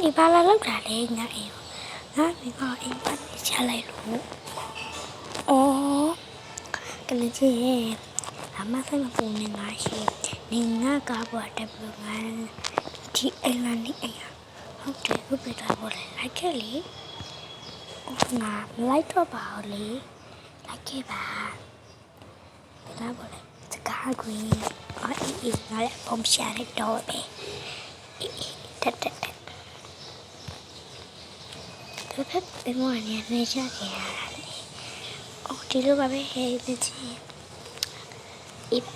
你把它弄下来，人家哎，那你看哎，把你下来了。哦，跟着姐，阿妈在那不能拿去，你那个不得不拿，去哎那你哎呀，好的，我别打过来，来这里，拿来多包里，来这吧，别打过来，这个还可以，啊咦咦，拿来我们下来多呗，咦咦，哒哒哒。这个被我呢那下给啊，哦，这个吧被黑的去，一把，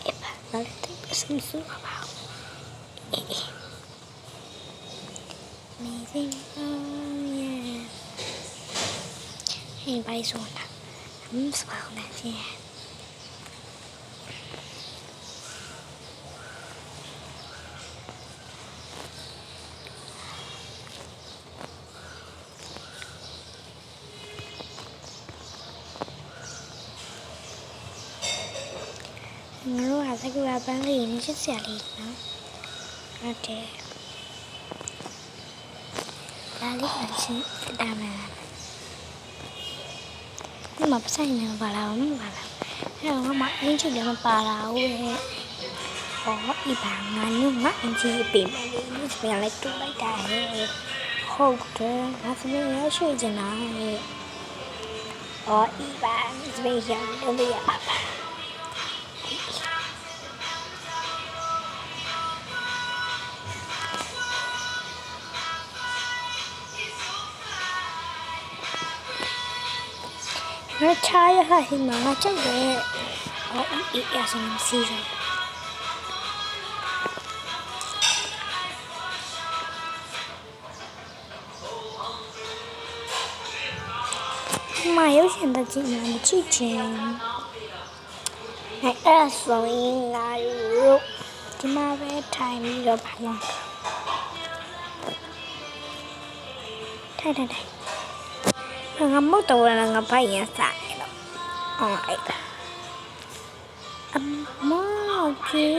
拿来这个什么什么吧，咦咦，没听到呀，嘿，白说呢，是吧？那些。ငါတို့ကသကူပန်းလေးနဲ့ချစ်စရာလေးနော်ဟုတ်တယ်ဒါလေးကချင်းတာမယ်ဒီမှာပဆိုင်နေမှာပါလားမပါလားအဲ့တော့ငါမအင်းချစ်လည်းမပါလာဘူးလေဟောဤပါငါညငါအင်းချစ်ပြင်မယ်လေဒီစပယ်လိုက်တူလိုက်တာဟဲ့ဟုတ်တယ်ငါစပယ်ရရွှေ့ချင်တာဟဲ့ဟောဤပါစပယ်ရလို့ရပါငါချားရဟဟိမငါကြောက်တယ်ဟောအေးအဆင်စီရမရုပ်ရှင်တကြည့်မှမကြည့်ချင်အဲ့ဆိုရင်ငါတို့ဒီမှာပဲထိုင်ပြီးတော့ဘာလို့ထိုင်ငါမဟုတ်တော့ငါဖိုင်ရစားတယ်တော့အော်အဲ့ဒါအမောကြီး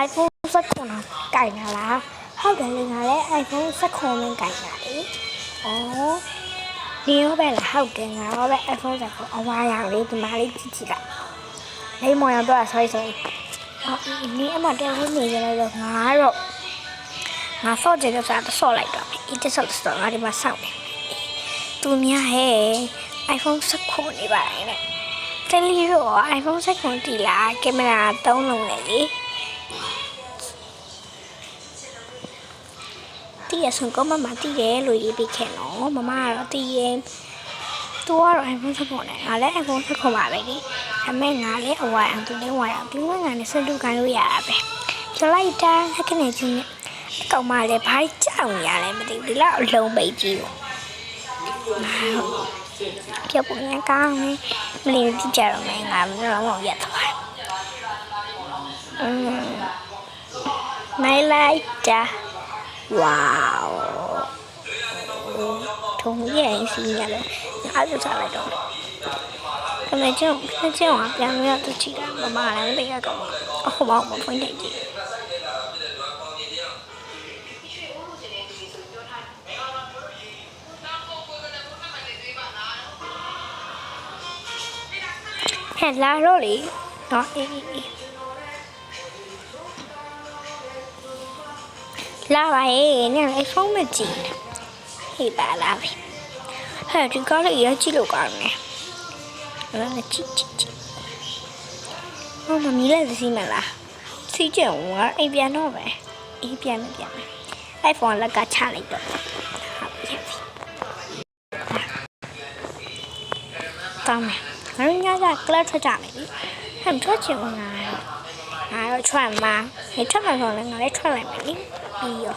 iPhone 19ကိုင်လာလားဟုတ်တယ်လေငါလည်း iPhone 19နဲ့ကိုင်လာတယ်အော်ဒီရောပဲလားဟုတ်တယ်ငါရောပဲ iPhone 19အဝါရောင်လေးဒီမှာလေးကြည့်လိုက်လိမ္မော်ရောတော့ဆွဲအော်ဒီအမတဲဝင်နေကြတော့ငါတော့ငါဆော့ကြတယ်ဆိုတာဆော့လိုက်တော့မယ်ဒီဆော့တော့ငါဒီမှာစောင့်နေသူများဟဲ့ iPhone 19နေပါလေတလီတော့ iPhone 19တီလာကင်မရာ3လုံးနဲ့လေတီးရဆုံးကမမတီးတယ်လို့ရေးပေးခဲ့နော်မမကတော့တီးရင်သူကတော့ iPhone 19နဲ့ငါလည်း iPhone 19ပါပဲလေဒါပေမဲ့ငါလည်းအဝါအောင်သူလည်းဝါအောင်ပြီးမှငါလည်းစတူကိုင်းလို့ရတာပဲပြလိုက်တာခက်နေချင်းနဲ့ကောင်မလည်းဘာကြောက်ရလဲမသိဘူးဒီလောက်အလုံးပိတ်ကြီးကိုပြောပုံရကောင်းနေမလီတိကြတော့မယ်ငါမလို့တော့ရက်သွားမိုင်လိုက်တာဝေါထုံးရဲ့စီရတယ်အားရစားလိုက်တော့ဒါပေမဲ့ကျုံကပြန်ရတော့ချီတာမမလည်းသိရကောင်အခုမှမဖွင့်နိုင်ကြည့်ဟဲ့လာတော့လေနော်အေးလာပါရဲ့နင်လည်းဖုန်းမကြည့်ဟေးပါလာပြီဟဲ့ဒီကားလေးရကြည့်လို့ကောင်းတယ်အဲ့ကြည့်ဟောမမီးလည်းစီးမလားစီးကြုံကအိမ်ပြန်တော့ပဲအေးပြန်မယ် iPhone လက်ကချလိုက်တော့ဟုတ်ပြီကောင်းမယ်ငါတို့ညကကလပ်ထွက်ကြမယ်လေဟမ်ထွက်ချင်ငါတော့ထွက်မှာနေထွက်မှာဆိုလည်းငါလည်းထွက်လိုက်မယ်လေပြီးရော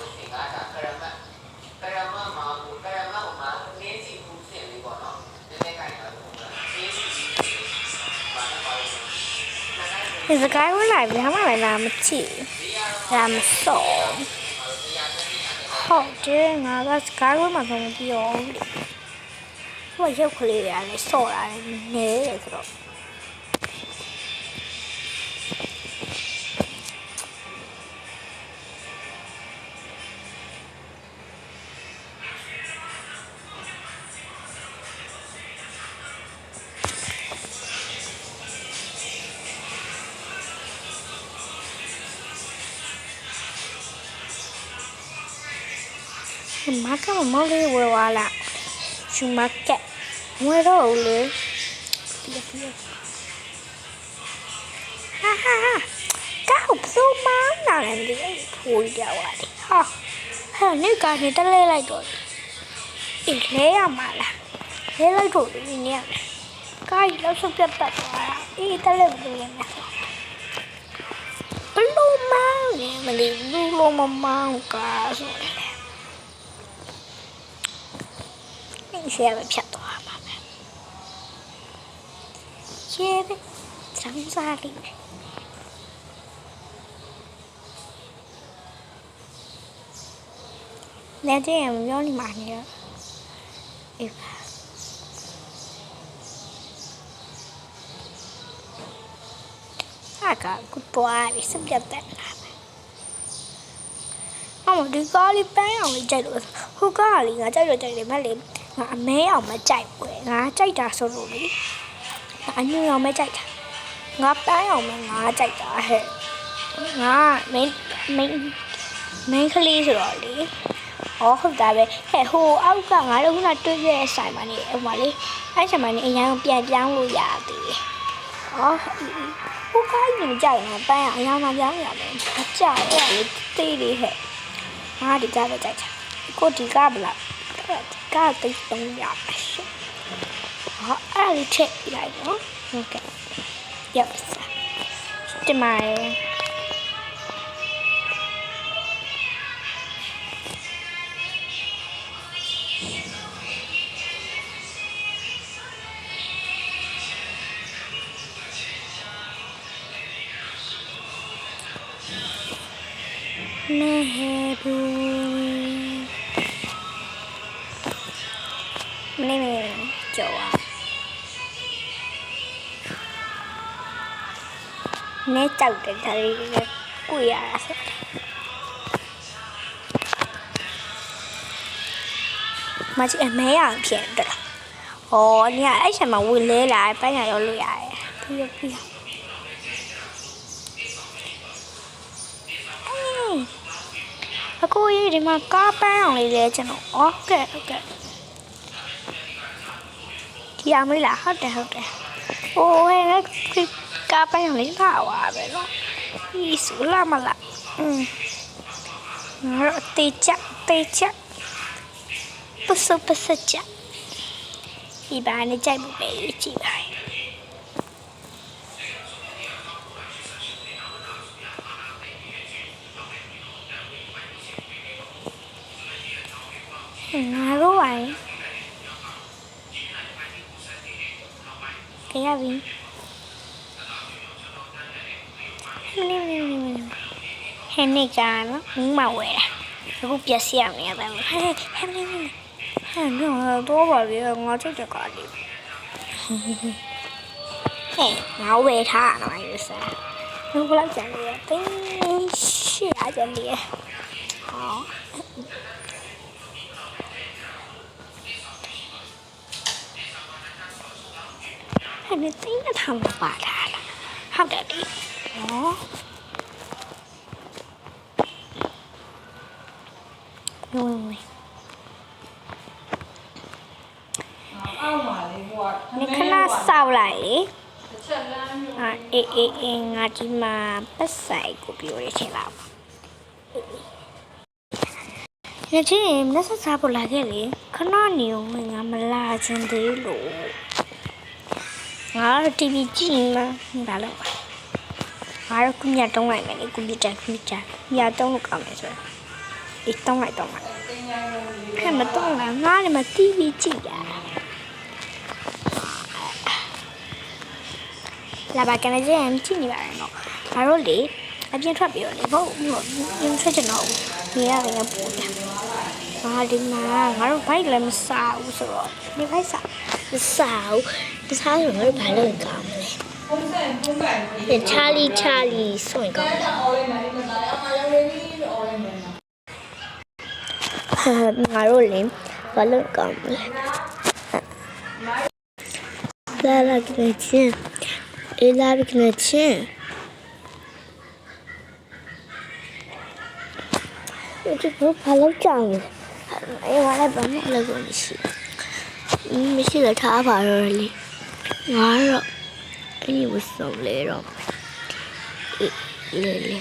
ဒီစကိုင်းဝင်လိုက်ဘာမှလည်းမကြည့်ဒါမစောဟုတ်တယ်ငါကစကိုင်းဝင်မှာဆိုမပြောဘူးဟိုရုပ်ကလေးတွေကလည်းစောတာလည်းနေတယ်ဆိုတော့马干嘛毛里我完了，去马干，我到了，别，哈哈哈，搞不走嘛，哪来的破掉啊的，哈，还有那个你得来着的，一来呀嘛了，来着的一年了，搞一老是别打了，一得来不了呢。不落毛呢，没得落毛干什么的。你学会偏多嘛？学呗，长啥的？那这样要你妈呢？哎。Agak aku buat sebab tak nak. Ông đi có đi bán ông đi chạy được, không có đi ngã chạy rồi chạy đi bán liền, ngã mấy ông mà chạy quậy ngã chạy ra số rồi đi, ngã như ông mới chạy, ngã bán ông mà ngã chạy ra hết, ngã mấy cái ly rồi đi, không tại vì hệ hồ áo cả ngã đâu là tôi về xài mà nè ông mà đi, ai xài mà nè nhà tiền giang luôn già thì, không có gì chạy mà bán nhau mà giang nhà mình, chạy rồi đi đi hết. Đi ra về chạy cô đi ra là ra tới tông nhà họ đi chạy lại nữa ok yep thì mày Nè chỗ à nè chậu để thấy quỷ à mà chị em mấy à phiền rồi ồ nhà ấy sao mà quên lấy lại phải nhà rồi lại bây giờ cô ấy đi mà có bao này để cho nó ok chị em mới là hết rồi ôi nó cái cá bao này thảo à vậy đó đi sửa la mà lạ tê chắc bớt sơ chắc đi bà này chạy một bé chị bài đúng vậy cái gì hem này cả nó cũng màu vậy nó cũng bia xem này tại hem này多吧别我这就搞定嘿我喂它那玩意儿噻如果来讲的等是啊讲的好你真的他妈把他了，好的的，哦，用你看那烧来，啊，我今嘛不晒过比我的钱了。你这那是啥不来个嘞？看那牛我们拉进的路。ngã TV chín mà đã lâu ngã cũng nhà trong này này cũng bị chạy nhà trong nó cầm này rồi ít trong này hay mà trong là ngã này mà TV chín à là bà cái này chứ em chín như vậy nó ngã rồi đi em chưa thoát biểu này vô nhưng thoát cho nó nghe là nghe buồn ngã đi mà ngã rồi phải làm sao rồi đi phải sao sao rồi nó phải lên cam này để Charlie xong cam ngã rồi lên phải lên cam này là cái này chứ là cái này chứ chứ nó phải lên cam 哎，我来帮我那个是，没事了，他把人哩，我了，你不送来了，来。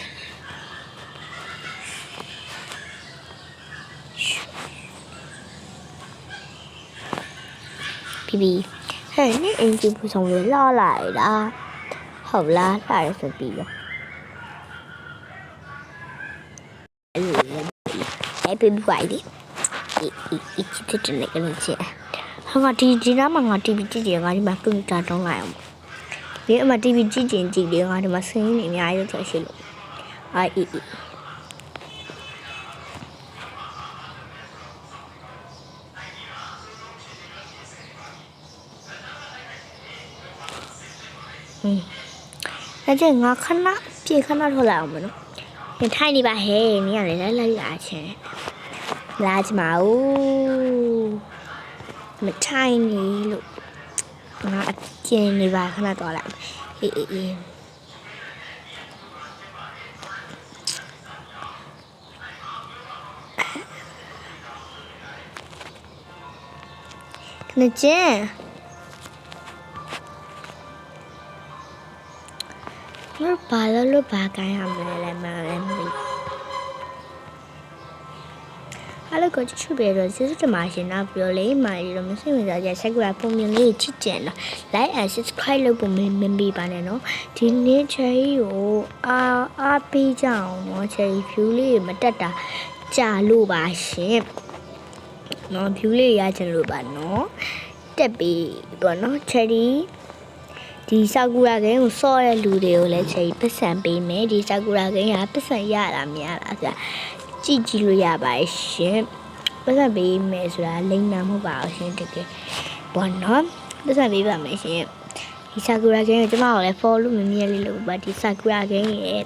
BB， 嘿，你眼睛不从人拉来啦？好啦，来了是 BB 哟。哎，BB 乖的，一起在这那个人去。我 TV 那么我 TV 之前我就买不着中来嘛。你嘛 TV 之前几年我就买生意里面还有这些了。啊咦。那这我看那，别看那出来我们了。你睇你把嘿，你让人来拿钱，拿去嘛哦，没睇你了，我见你把看那多了，那见。我把了干啥么来嘛？他那个区别的就是这嘛些那不要来嘛，我们现在在晒过来碰面来去见了，来还是快乐不明白吧呢？今年才有比较我才漂亮嘛，加路吧些，我漂亮也加路吧喏，特别不喏才的。ဒီစာကူရာကင်းကိုစော့တဲ့လူတွေကိုလည်းချိန်ပတ်စံပေးမယ်ဒီစာကူရာကင်းကပတ်စံရတာမရလားဆိုတာကြည့်လို့ရပါတယ်ရှင်ပတ်စံပေးမယ်ဆိုတာလိမ့်နာမဟုတ်ပါဘူးရှင်တကယ်ဘောနော်ပတ်စံပေးပါမယ်ရှင်ဒီစာကူရာကင်းကိုကျမတို့လည်း follow မမြဲလေးလို့ပါဒီစာကူရာကင်းရဲ့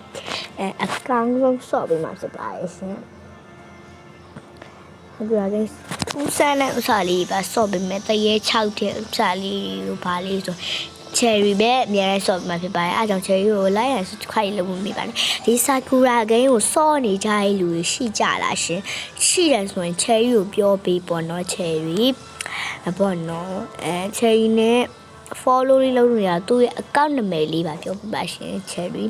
အကောင့်ဆုံးစော့ပေးမှာဖြစ်ပါတယ်ရှင်စာကူရာကင်းထူးဆန်းတဲ့ဥစ္စာလေးပါစော့ပေးမယ်တရေ6တဲ့ဥစ္စာလေးလို့ပါလေးဆိုcherry ပဲအများနဲ့ဆော့မှာဖြစ်ပါတယ်အားကြောင့် cherry ကိုလိုက်ရခိုင်လို့မိပါတယ်ဒီ sakura ဂိမ်းကိုဆော့နေကြတဲ့လူတွေရှိကြလားရှင်ရှိတယ်ဆိုရင် cherry ကိုပြောပေးပေါ့နော် cherry ပေါ့နော်cherry နဲ့ follow လေးလုပ်နေတာသူ့ရဲ့ account နာမည်လေးပါပြောပြပါရှင် cherry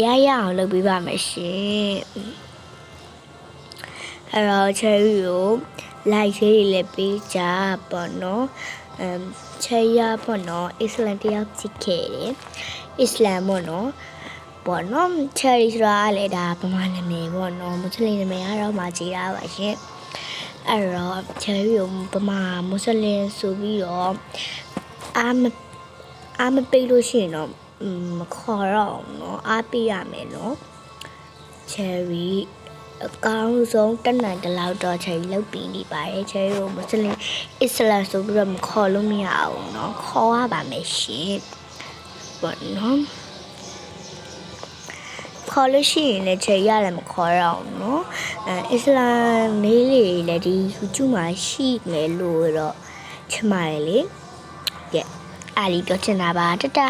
ရအောင်လုပ်ပေးပါမယ်ရှင်အဲ့တော့ cherry ကို like လေးလည်းပေးကြပေါ့နော်ချေရပေါ့နော်အစ္စလမ်တရားကြည့်ခဲ့တယ်အစ္စလမ်ပေါ့နော်ချယ်ရီဆိုတာလည်းဒါပမာနာမည်ပေါ့နော်မွတ်စလင်နာမည်ကတော့မှကြီးတာပါရှင်အဲ့တော့ချယ်ရီကိုပမာမွတ်စလင်ဆိုပြီးတော့အားမပေးလို့ရှိရင်တော့မခေါ်တော့ဘူးနော်အားပေးရမယ်နော်ချယ်ရီအကောင်းဆုံးတက်နိုင်တဲ့လောက်တော့ချယ်ရီလုပ်ပြီးနေပါတယ်ချယ်ရီကိုမွတ်စလင်အစ္စလာမ်ဆိုပြီးတော့မခေါ်လို့မရအောင်เนาะခေါ်ရပါမယ်ရှင်ပေါ့နော်ခေါ်လို့ရှိရင်လည်းချယ်ရီရတယ်မခေါ်ရအောင်เนาะအစ္စလာမ်မေးလေလည်းဒီ YouTube မှာရှိမယ်လို့တော့ချင်ပါတယ်လေကဲအားလီပြောချင်တာပါတတာ